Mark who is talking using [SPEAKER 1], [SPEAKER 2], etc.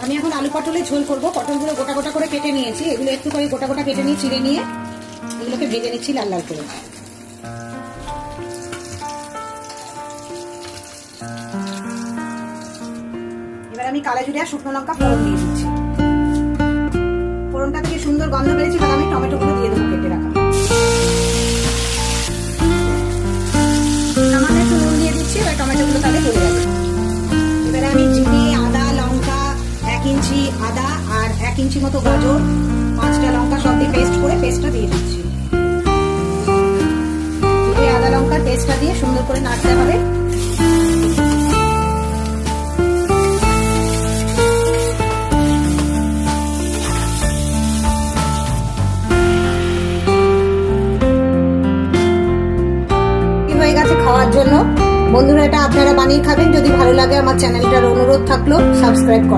[SPEAKER 1] আমি এখন আলু পটলের ঝোল করবো। পটলগুলো গোটা গোটা করে কেটে নিয়েছি, এগুলো একটু করে গোটা গোটা কেটে নিয়ে চিড়ে নিয়ে এগুলোকে ভেজে নিচ্ছি লাল লাল করে। এবার আমি কালো জিরে আর শুকনো লঙ্কা ফোড়ন দিয়ে দিচ্ছি। ফোড়নটা থেকে সুন্দর গন্ধ বেরিয়েছে, এবার আমি টমেটোগুলো দিয়ে দেবো কেটে রাখা। সামান্য একটু নুন দিয়ে দিচ্ছি, এবার টমেটোগুলো তাহলে গলে যাবে। এবারে আমি জিরে, আদা, লঙ্কা, 1 ইঞ্চি আদা আর 1 ইঞ্চি মতো গাজর, 5টা লঙ্কা সব দিয়ে পেস্ট করে পেস্টটা দিয়ে দিচ্ছি। জিরে, আদা, লঙ্কার পেস্টটা দিয়ে সুন্দর করে নাড়তে হবে। হয়ে গেছে খাওয়ার জন্য। বন্ধুরা, এটা আপনারা বানিয়ে খাবেন। যদি ভালো লাগে আমার চ্যানেলটার অনুরোধ থাকলো সাবস্ক্রাইব করা।